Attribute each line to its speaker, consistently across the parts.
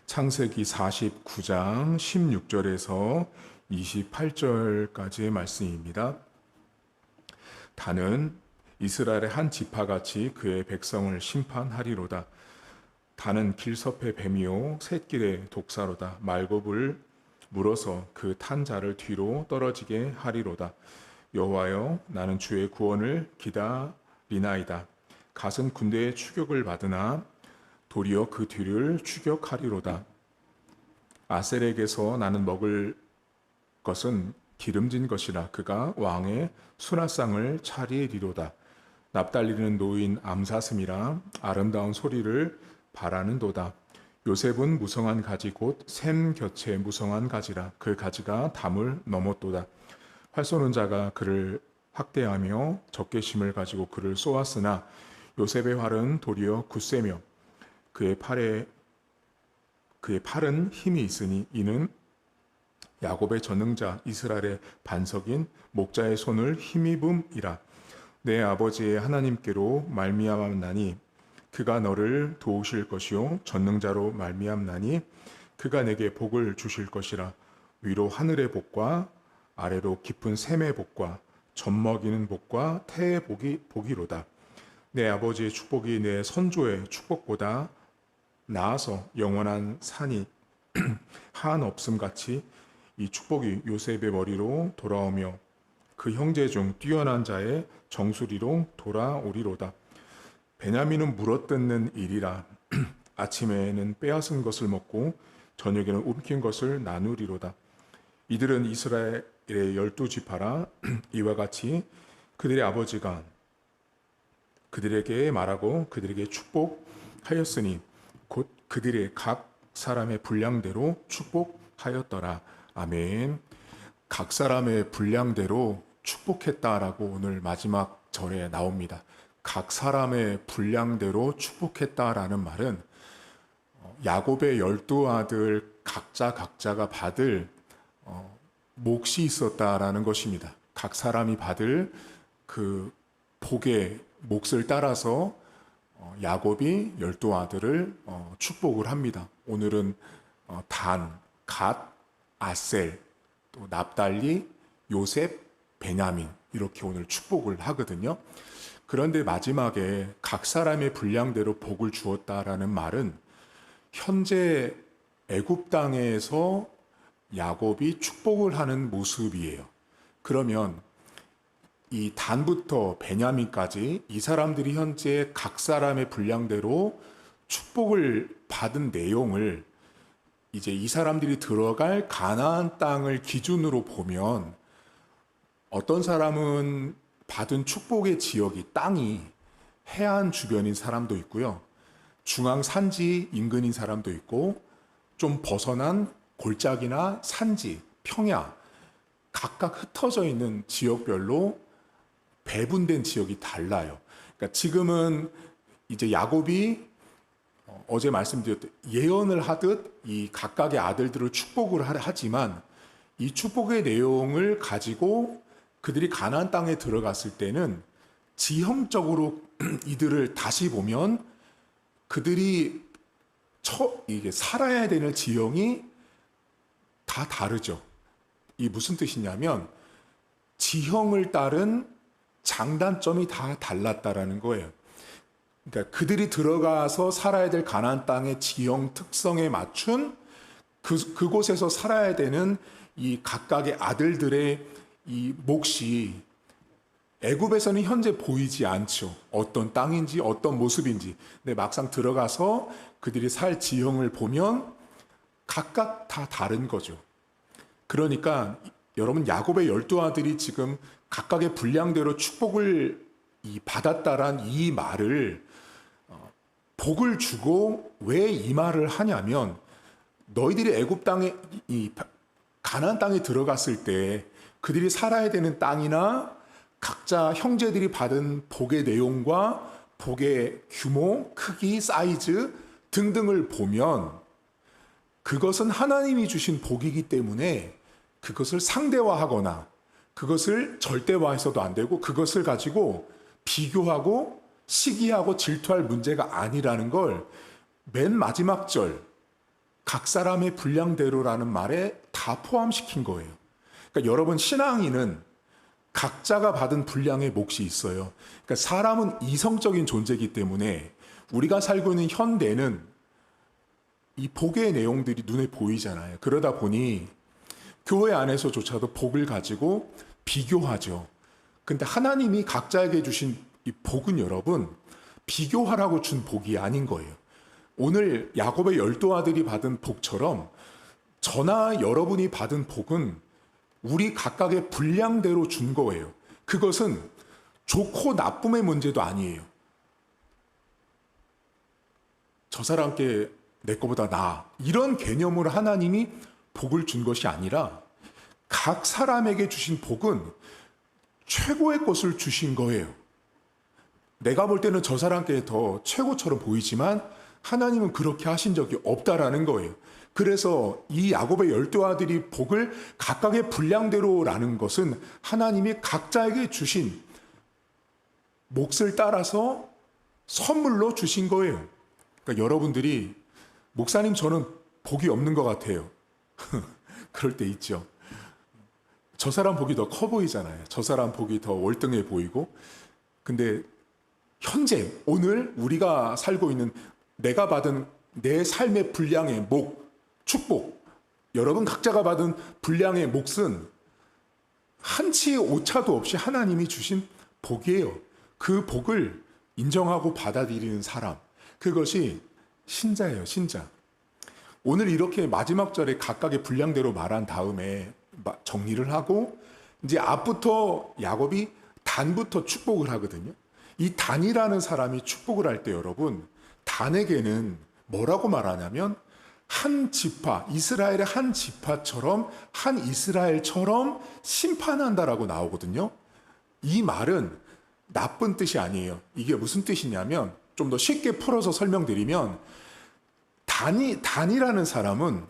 Speaker 1: 창세기 49장 16절에서 28절까지의 말씀입니다. 다는 이스라엘의 한 지파같이 그의 백성을 심판하리로다. 다는 길섭의 뱀이요 샛길의 독사로다. 말곱을 물어서 그 탄 자를 뒤로 떨어지게 하리로다. 여호와여, 나는 주의 구원을 기다리나이다. 갓은 군대의 추격을 받으나 도리어 그 뒤를 추격하리로다. 아셀에게서 나는 먹을 것은 기름진 것이라. 그가 왕의 수라상을 차리리로다. 납달리는 노인 암사슴이라. 아름다운 소리를 바라는도다. 요셉은 무성한 가지 곧 샘 곁에 무성한 가지라. 그 가지가 담을 넘었도다. 활 쏘는 자가 그를 학대하며 적개심을 가지고 그를 쏘았으나 요셉의 활은 도리어 굳세며 그의 팔은 힘이 있으니 이는 야곱의 전능자 이스라엘의 반석인 목자의 손을 힘입음이라. 내 아버지의 하나님께로 말미암았나니 그가 너를 도우실 것이요 전능자로 말미암나니 그가 내게 복을 주실 것이라. 위로 하늘의 복과 아래로 깊은 샘의 복과 젖먹이는 복과 태의 복이로다. 내 아버지의 축복이 내 선조의 축복보다 나아서 영원한 산이 한없음같이 이 축복이 요셉의 머리로 돌아오며 그 형제 중 뛰어난 자의 정수리로 돌아오리로다. 베냐민은 물어뜯는 일이라. 아침에는 빼앗은 것을 먹고 저녁에는 움킨 것을 나누리로다. 이들은 이스라엘의 12지파라. 이와 같이 그들의 아버지가 그들에게 말하고 그들에게 축복하였으니 곧 그들의 각 사람의 분량대로 축복하였더라. 아멘. 각 사람의 분량대로 축복했다라고 오늘 마지막 절에 나옵니다. 각 사람의 분량대로 축복했다라는 말은 야곱의 12아들 각자가 받을 몫이 있었다라는 것입니다. 각 사람이 받을 그 복의 몫을 따라서 야곱이 12아들을 축복을 합니다. 오늘은 단, 갓, 아셀, 또 납달리, 요셉, 베냐민 이렇게 오늘 축복을 하거든요. 그런데 마지막에 각 사람의 분량대로 복을 주었다라는 말은 현재 애굽 땅에서 야곱이 축복을 하는 모습이에요. 그러면 이 단부터 베냐민까지 이 사람들이 현재 각 사람의 분량대로 축복을 받은 내용을 이제 이 사람들이 들어갈 가나안 땅을 기준으로 보면 어떤 사람은 받은 축복의 지역이 땅이 해안 주변인 사람도 있고요. 중앙 산지 인근인 사람도 있고 좀 벗어난 골짜기나 산지, 평야 각각 흩어져 있는 지역별로 배분된 지역이 달라요. 그러니까 지금은 이제 야곱이 어제 말씀드렸듯 예언을 하듯 이 각각의 아들들을 축복을 하지만 이 축복의 내용을 가지고 그들이 가나안 땅에 들어갔을 때는 지형적으로 이들을 다시 보면 그들이 이게 살아야 되는 지형이 다 다르죠. 이 무슨 뜻이냐면 지형을 따른 장단점이 다 달랐다라는 거예요. 그러니까 그들이 들어가서 살아야 될 가나안 땅의 지형 특성에 맞춘 그곳에서 살아야 되는 이 각각의 아들들의 이 몫이 애굽에서는 현재 보이지 않죠. 어떤 땅인지 어떤 모습인지. 근데 막상 들어가서 그들이 살 지형을 보면 각각 다 다른 거죠. 그러니까 여러분 야곱의 12아들이 지금 각각의 분량대로 축복을 받았다란 이 말을 복을 주고 왜 이 말을 하냐면 너희들이 애굽 땅에 이 가나안 땅에 들어갔을 때 그들이 살아야 되는 땅이나 각자 형제들이 받은 복의 내용과 복의 규모, 크기, 사이즈 등등을 보면 그것은 하나님이 주신 복이기 때문에 그것을 상대화하거나 그것을 절대화해서도 안 되고 그것을 가지고 비교하고 시기하고 질투할 문제가 아니라는 걸 맨 마지막 절 각 사람의 분량대로라는 말에 다 포함시킨 거예요. 그러니까 여러분, 신앙인은 각자가 받은 분량의 몫이 있어요. 그러니까 사람은 이성적인 존재이기 때문에 우리가 살고 있는 현대는 이 복의 내용들이 눈에 보이잖아요. 그러다 보니 교회 안에서조차도 복을 가지고 비교하죠. 근데 하나님이 각자에게 주신 이 복은 여러분, 비교하라고 준 복이 아닌 거예요. 오늘 야곱의 12아들이 받은 복처럼 저나 여러분이 받은 복은 우리 각각의 분량대로 준 거예요. 그것은 좋고 나쁨의 문제도 아니에요. 저 사람께 내 거보다 나아, 이런 개념으로 하나님이 복을 준 것이 아니라 각 사람에게 주신 복은 최고의 것을 주신 거예요. 내가 볼 때는 저 사람께 더 최고처럼 보이지만 하나님은 그렇게 하신 적이 없다라는 거예요. 그래서 이 야곱의 12아들이 복을 각각의 분량대로라는 것은 하나님이 각자에게 주신 몫을 따라서 선물로 주신 거예요. 그러니까 여러분들이 목사님, 저는 복이 없는 것 같아요. 그럴 때 있죠. 저 사람 복이 더 커 보이잖아요. 저 사람 복이 더 월등해 보이고. 근데 현재 오늘 우리가 살고 있는 내가 받은 내 삶의 분량의 목, 축복, 여러분 각자가 받은 분량의 몫은 한치의 오차도 없이 하나님이 주신 복이에요. 그 복을 인정하고 받아들이는 사람, 그것이 신자예요, 신자. 오늘 이렇게 마지막 절에 각각의 분량대로 말한 다음에 정리를 하고 이제 앞부터 야곱이 단부터 축복을 하거든요. 이 단이라는 사람이 축복을 할 때 여러분, 단에게는 뭐라고 말하냐면 한 지파, 이스라엘의 한 지파처럼, 한 이스라엘처럼 심판한다라고 나오거든요. 이 말은 나쁜 뜻이 아니에요. 이게 무슨 뜻이냐면, 좀 더 쉽게 풀어서 설명드리면, 단이라는 사람은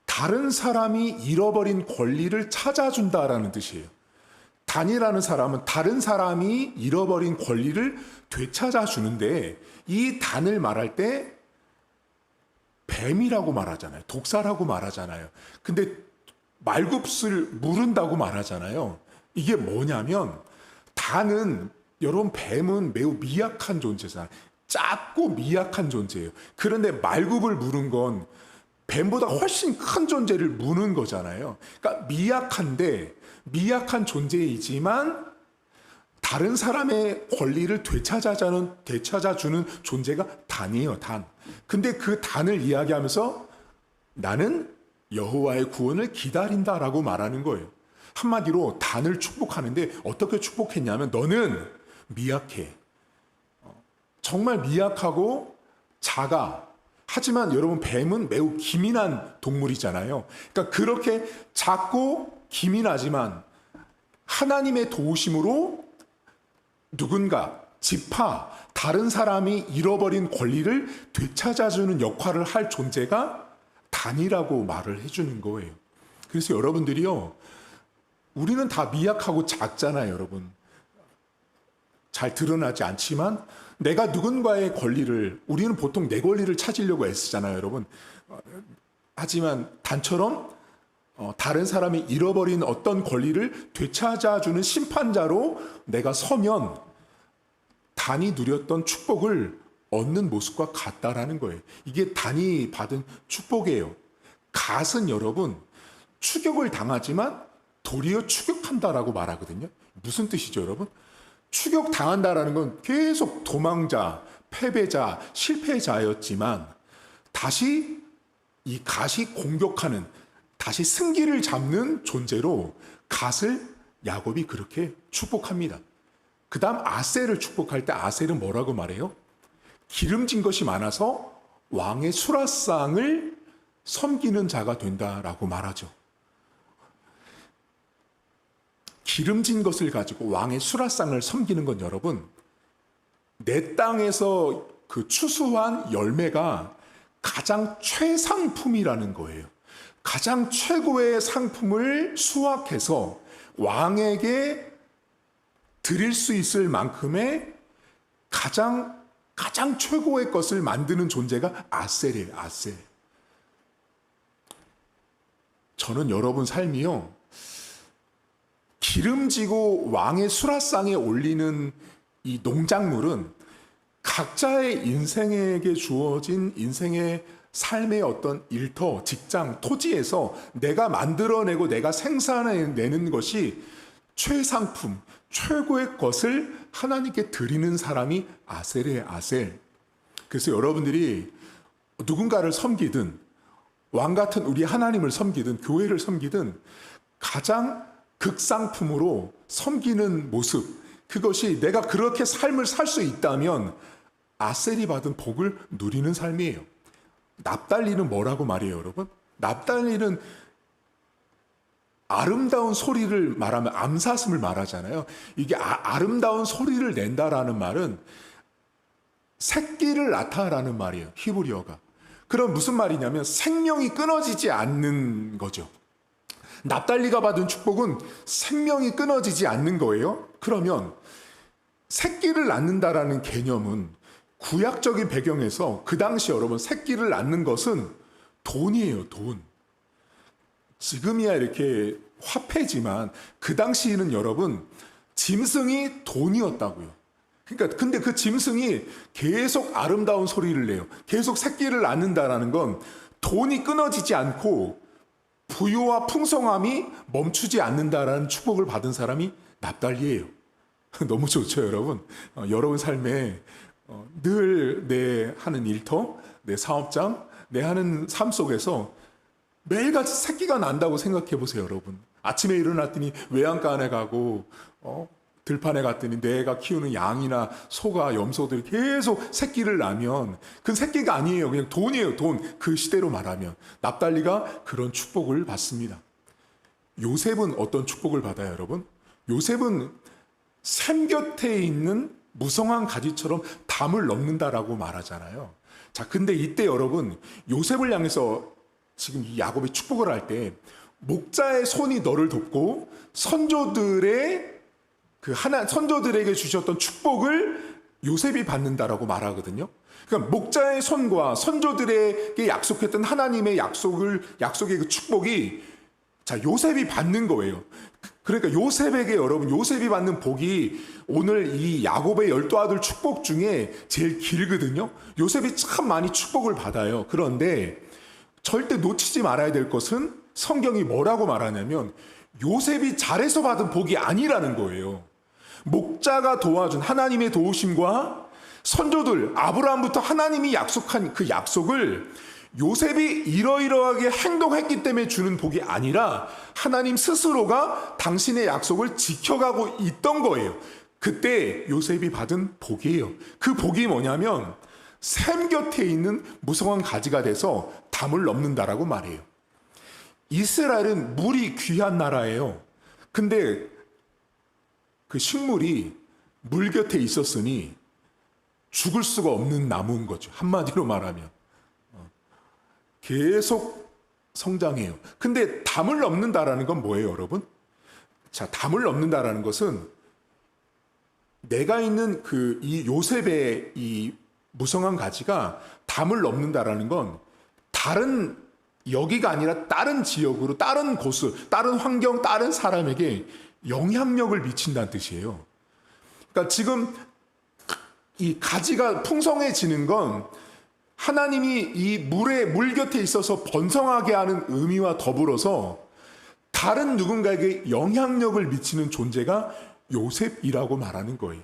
Speaker 1: 다른 사람이 잃어버린 권리를 찾아준다라는 뜻이에요. 단이라는 사람은 다른 사람이 잃어버린 권리를 되찾아 주는데, 이 단을 말할 때 뱀이라고 말하잖아요. 독사라고 말하잖아요. 근데 말굽슬 무른다고 말하잖아요. 이게 뭐냐면, 단은, 여러분, 뱀은 매우 미약한 존재잖아요. 작고 미약한 존재예요. 그런데 말굽을 무른 건 뱀보다 훨씬 큰 존재를 무는 거잖아요. 그러니까 미약한데, 미약한 존재이지만 다른 사람의 권리를 되찾아주는 존재가 단이에요, 단. 근데 그 단을 이야기하면서 나는 여호와의 구원을 기다린다라고 말하는 거예요. 한마디로 단을 축복하는데 어떻게 축복했냐면, 너는 미약해. 정말 미약하고 작아. 하지만 여러분, 뱀은 매우 기민한 동물이잖아요. 그러니까 그렇게 작고 기민하지만 하나님의 도우심으로 누군가, 지파, 다른 사람이 잃어버린 권리를 되찾아주는 역할을 할 존재가 단이라고 말을 해주는 거예요. 그래서 여러분들이요, 우리는 다 미약하고 작잖아요, 여러분. 잘 드러나지 않지만 내가 누군가의 권리를, 우리는 보통 내 권리를 찾으려고 애쓰잖아요, 여러분. 하지만 단처럼 다른 사람이 잃어버린 어떤 권리를 되찾아주는 심판자로 내가 서면 단이 누렸던 축복을 얻는 모습과 같다라는 거예요. 이게 단이 받은 축복이에요. 갓은 여러분, 추격을 당하지만 도리어 추격한다라고 말하거든요. 무슨 뜻이죠, 여러분? 추격당한다라는 건 계속 도망자, 패배자, 실패자였지만 다시 이 갓이 공격하는, 다시 승기를 잡는 존재로 갓을 야곱이 그렇게 축복합니다. 그 다음 아셀을 축복할 때 아셀은 뭐라고 말해요? 기름진 것이 많아서 왕의 수라상을 섬기는 자가 된다라고 말하죠. 기름진 것을 가지고 왕의 수라상을 섬기는 건 여러분, 내 땅에서 그 추수한 열매가 가장 최상품이라는 거예요. 가장 최고의 상품을 수확해서 왕에게 드릴 수 있을 만큼의 가장 최고의 것을 만드는 존재가 아셀이에요, 아셀. 저는 여러분 삶이요, 기름지고 왕의 수라상에 올리는 이 농작물은 각자의 인생에게 주어진 인생의 삶의 어떤 일터, 직장, 토지에서 내가 만들어내고 내가 생산해내는 것이 최상품, 최고의 것을 하나님께 드리는 사람이 아셀이에요, 아셀. 그래서 여러분들이 누군가를 섬기든 왕 같은 우리 하나님을 섬기든 교회를 섬기든 가장 극상품으로 섬기는 모습, 그것이 내가 그렇게 삶을 살 수 있다면 아셀이 받은 복을 누리는 삶이에요. 납달리는 뭐라고 말해요, 여러분? 납달리는 아름다운 소리를 말하면 암사슴을 말하잖아요. 이게 아름다운 소리를 낸다라는 말은 새끼를 낳다라는 말이에요, 히브리어가. 그럼 무슨 말이냐면 생명이 끊어지지 않는 거죠. 납달리가 받은 축복은 생명이 끊어지지 않는 거예요. 그러면 새끼를 낳는다라는 개념은 구약적인 배경에서 그 당시 여러분 새끼를 낳는 것은 돈이에요, 돈. 지금이야 이렇게 화폐지만 그 당시에는 여러분 짐승이 돈이었다고요. 그러니까 근데 그 짐승이 계속 아름다운 소리를 내요. 계속 새끼를 낳는다라는 건 돈이 끊어지지 않고 부유와 풍성함이 멈추지 않는다라는 축복을 받은 사람이 납달리예요. 너무 좋죠, 여러분. 여러분 삶에 늘 내 하는 일터, 내 사업장, 내 하는 삶 속에서 매일같이 새끼가 난다고 생각해 보세요, 여러분. 아침에 일어났더니 외양간에 가고 들판에 갔더니 내가 키우는 양이나 소가 염소들이 계속 새끼를 낳으면 그 새끼가 아니에요. 그냥 돈이에요, 돈. 그 시대로 말하면. 납달리가 그런 축복을 받습니다. 요셉은 어떤 축복을 받아요, 여러분? 요셉은 샘 곁에 있는 무성한 가지처럼 담을 넘는다라고 말하잖아요. 자, 근데 이때 여러분, 요셉을 향해서 지금 이 야곱이 축복을 할 때 목자의 손이 너를 돕고 선조들에게 주셨던 축복을 요셉이 받는다라고 말하거든요. 그러니까 목자의 손과 선조들에게 약속했던 하나님의 약속의 그 축복이 자, 요셉이 받는 거예요. 그러니까 요셉에게 여러분, 요셉이 받는 복이 오늘 이 야곱의 12아들 축복 중에 제일 길거든요. 요셉이 참 많이 축복을 받아요. 그런데 절대 놓치지 말아야 될 것은 성경이 뭐라고 말하냐면 요셉이 잘해서 받은 복이 아니라는 거예요. 목자가 도와준 하나님의 도우심과 선조들, 아브라함부터 하나님이 약속한 그 약속을 요셉이 이러이러하게 행동했기 때문에 주는 복이 아니라 하나님 스스로가 당신의 약속을 지켜가고 있던 거예요. 그때 요셉이 받은 복이에요. 그 복이 뭐냐면 샘 곁에 있는 무성한 가지가 돼서 담을 넘는다라고 말해요. 이스라엘은 물이 귀한 나라예요. 근데 그 식물이 물 곁에 있었으니 죽을 수가 없는 나무인 거죠. 한마디로 말하면. 계속 성장해요. 근데 담을 넘는다라는 건 뭐예요, 여러분? 자, 담을 넘는다라는 것은 내가 있는 이 요셉의 이 무성한 가지가 담을 넘는다라는 건 다른 여기가 아니라 다른 지역으로, 다른 곳을, 다른 환경, 다른 사람에게 영향력을 미친다는 뜻이에요. 그러니까 지금 이 가지가 풍성해지는 건 하나님이 이 물 곁에 있어서 번성하게 하는 의미와 더불어서 다른 누군가에게 영향력을 미치는 존재가 요셉이라고 말하는 거예요.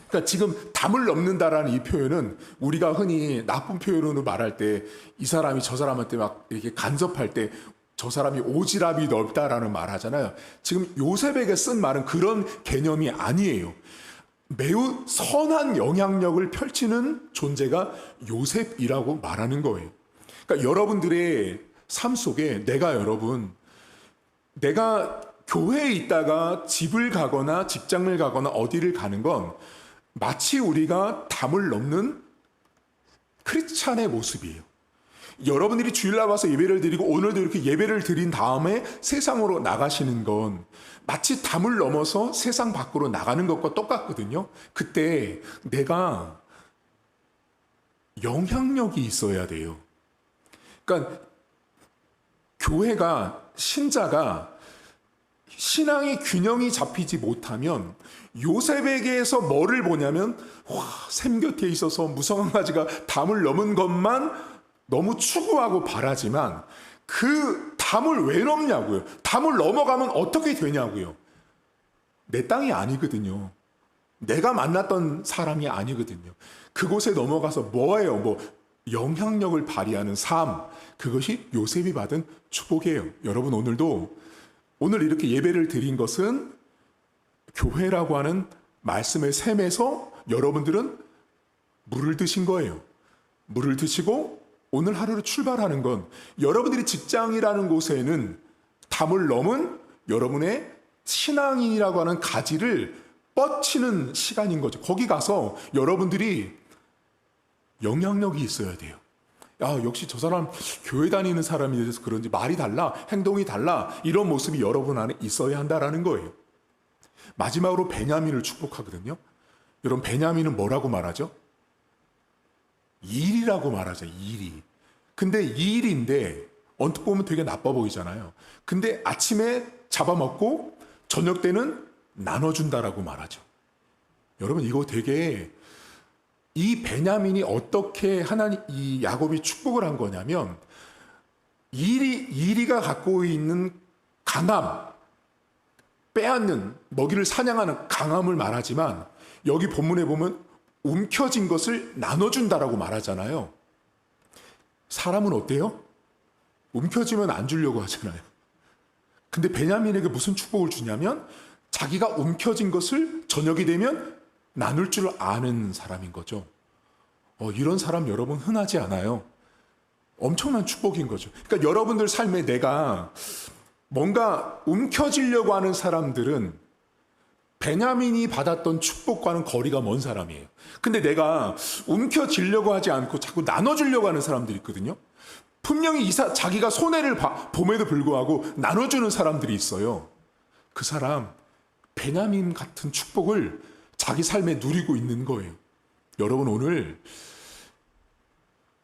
Speaker 1: 그러니까 지금 담을 넘는다라는 이 표현은 우리가 흔히 나쁜 표현으로 말할 때 이 사람이 저 사람한테 막 이렇게 간섭할 때 저 사람이 오지랖이 넓다라는 말 하잖아요. 지금 요셉에게 쓴 말은 그런 개념이 아니에요. 매우 선한 영향력을 펼치는 존재가 요셉이라고 말하는 거예요. 그러니까 여러분들의 삶 속에 내가 교회에 있다가 집을 가거나 직장을 가거나 어디를 가는 건 마치 우리가 담을 넘는 크리스찬의 모습이에요. 여러분들이 주일날 와서 예배를 드리고 오늘도 이렇게 예배를 드린 다음에 세상으로 나가시는 건 마치 담을 넘어서 세상 밖으로 나가는 것과 똑같거든요. 그때 내가 영향력이 있어야 돼요. 그러니까 교회가, 신자가 신앙의 균형이 잡히지 못하면 요셉에게서 뭐를 보냐면, 샘 곁에 있어서 무성한 가지가 담을 넘은 것만 너무 추구하고 바라지만 그 담을 왜 넘냐고요. 담을 넘어가면 어떻게 되냐고요. 내 땅이 아니거든요. 내가 만났던 사람이 아니거든요. 그곳에 넘어가서 뭐예요? 영향력을 발휘하는 삶. 그것이 요셉이 받은 축복이에요. 여러분, 오늘 이렇게 예배를 드린 것은 교회라고 하는 말씀의 샘에서 여러분들은 물을 드신 거예요. 물을 드시고 오늘 하루를 출발하는 건, 여러분들이 직장이라는 곳에는 담을 넘은 여러분의 신앙인이라고 하는 가지를 뻗치는 시간인 거죠. 거기 가서 여러분들이 영향력이 있어야 돼요. 역시 저 사람 교회 다니는 사람이 돼서 그런지 말이 달라, 행동이 달라, 이런 모습이 여러분 안에 있어야 한다라는 거예요. 마지막으로 베냐민을 축복하거든요. 여러분, 베냐민은 뭐라고 말하죠? 일이라고 말하죠. 일이. 근데 일인데 언뜻 보면 되게 나빠 보이잖아요. 근데 아침에 잡아먹고 저녁 때는 나눠준다라고 말하죠. 여러분, 이거 되게, 이 베냐민이 어떻게 이 야곱이 축복을 한 거냐면, 이리가 갖고 있는 강함, 빼앗는, 먹이를 사냥하는 강함을 말하지만, 여기 본문에 보면 움켜진 것을 나눠준다라고 말하잖아요. 사람은 어때요? 움켜쥐면 안 주려고 하잖아요. 근데 베냐민에게 무슨 축복을 주냐면, 자기가 움켜진 것을 저녁이 되면 나눌 줄 아는 사람인 거죠. 이런 사람 여러분 흔하지 않아요. 엄청난 축복인 거죠. 그러니까 여러분들 삶에 내가 뭔가 움켜쥐려고 하는 사람들은 베냐민이 받았던 축복과는 거리가 먼 사람이에요. 근데 내가 움켜쥐려고 하지 않고 자꾸 나눠주려고 하는 사람들이 있거든요. 분명히 자기가 손해를 봄에도 불구하고 나눠주는 사람들이 있어요. 그 사람 베냐민 같은 축복을 자기 삶에 누리고 있는 거예요. 여러분, 오늘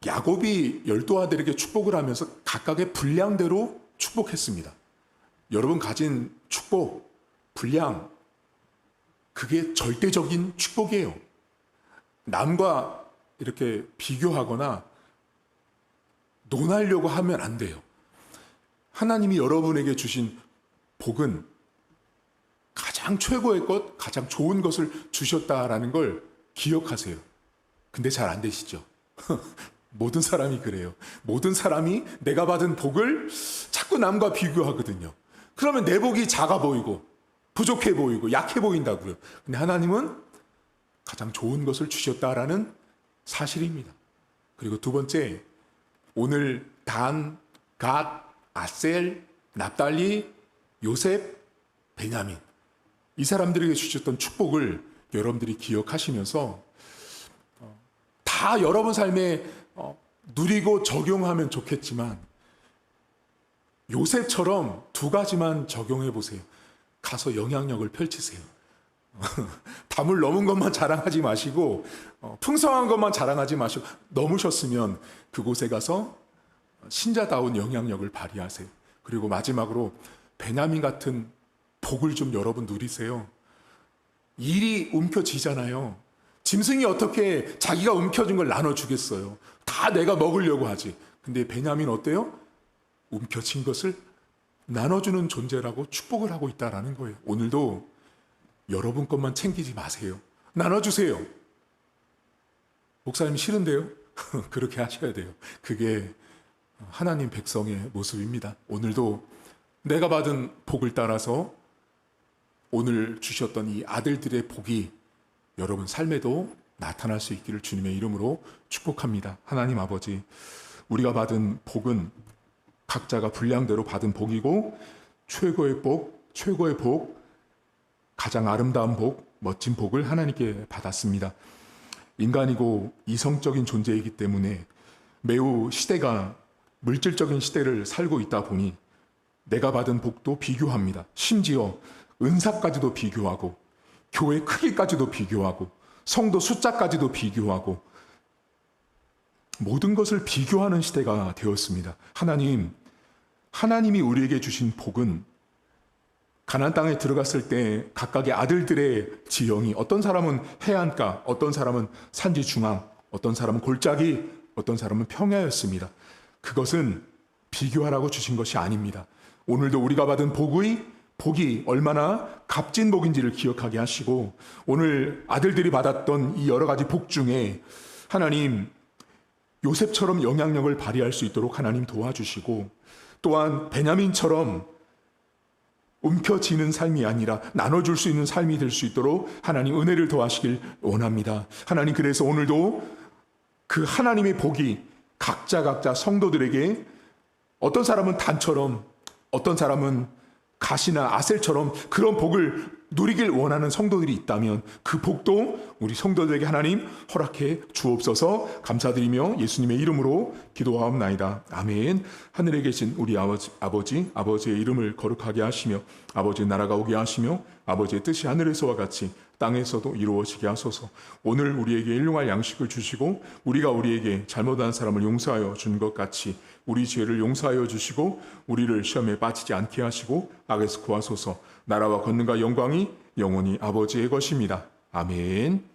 Speaker 1: 야곱이 12아들에게 축복을 하면서 각각의 분량대로 축복했습니다. 여러분 가진 축복, 분량, 그게 절대적인 축복이에요. 남과 이렇게 비교하거나 논하려고 하면 안 돼요. 하나님이 여러분에게 주신 복은 가장 최고의 것, 가장 좋은 것을 주셨다라는 걸 기억하세요. 근데 잘 안 되시죠? 모든 사람이 그래요. 모든 사람이 내가 받은 복을 자꾸 남과 비교하거든요. 그러면 내 복이 작아 보이고 부족해 보이고 약해 보인다고요. 근데 하나님은 가장 좋은 것을 주셨다라는 사실입니다. 그리고 두 번째, 오늘 단, 갓, 아셀, 납달리, 요셉, 베냐민, 이 사람들에게 주셨던 축복을 여러분들이 기억하시면서 다 여러분 삶에 누리고 적용하면 좋겠지만, 요셉처럼 두 가지만 적용해 보세요. 가서 영향력을 펼치세요. 담을 넘은 것만 자랑하지 마시고, 풍성한 것만 자랑하지 마시고, 넘으셨으면 그곳에 가서 신자다운 영향력을 발휘하세요. 그리고 마지막으로 베냐민 같은 복을 좀 여러분 누리세요. 일이 움켜쥐잖아요. 짐승이 어떻게 자기가 움켜진 걸 나눠주겠어요. 다 내가 먹으려고 하지. 근데 베냐민 어때요? 움켜진 것을 나눠주는 존재라고 축복을 하고 있다는 거예요. 오늘도 여러분 것만 챙기지 마세요. 나눠주세요. 목사님 싫은데요? 그렇게 하셔야 돼요. 그게 하나님 백성의 모습입니다. 오늘도 내가 받은 복을 따라서 오늘 주셨던 이 아들들의 복이 여러분 삶에도 나타날 수 있기를 주님의 이름으로 축복합니다. 하나님 아버지, 우리가 받은 복은 각자가 분량대로 받은 복이고, 최고의 복, 가장 아름다운 복, 멋진 복을 하나님께 받았습니다. 인간이고 이성적인 존재이기 때문에 매우 시대가 물질적인 시대를 살고 있다 보니 내가 받은 복도 비교합니다. 심지어 은사까지도 비교하고, 교회 크기까지도 비교하고, 성도 숫자까지도 비교하고, 모든 것을 비교하는 시대가 되었습니다. 하나님, 하나님이 우리에게 주신 복은 가나안 땅에 들어갔을 때 각각의 아들들의 지형이, 어떤 사람은 해안가, 어떤 사람은 산지 중앙, 어떤 사람은 골짜기, 어떤 사람은 평야였습니다. 그것은 비교하라고 주신 것이 아닙니다. 오늘도 우리가 받은 복이 얼마나 값진 복인지를 기억하게 하시고, 오늘 아들들이 받았던 이 여러 가지 복 중에 하나님 요셉처럼 영향력을 발휘할 수 있도록 하나님 도와주시고, 또한 베냐민처럼 움켜쥐는 삶이 아니라 나눠줄 수 있는 삶이 될 수 있도록 하나님 은혜를 더하시길 원합니다. 하나님, 그래서 오늘도 그 하나님의 복이 각자 성도들에게, 어떤 사람은 단처럼, 어떤 사람은 가시나 아셀처럼 그런 복을 누리길 원하는 성도들이 있다면 그 복도 우리 성도들에게 하나님 허락해 주옵소서. 감사드리며 예수님의 이름으로 기도하옵나이다. 아멘. 하늘에 계신 우리 아버지의 이름을 거룩하게 하시며 아버지의 나라가 오게 하시며 아버지의 뜻이 하늘에서와 같이 땅에서도 이루어지게 하소서. 오늘 우리에게 일용할 양식을 주시고 우리가 우리에게 잘못한 사람을 용서하여 준 것 같이 우리 죄를 용서하여 주시고 우리를 시험에 빠지지 않게 하시고 악에서 구하소서. 나라와 권능과 영광이 영원히 아버지의 것입니다. 아멘.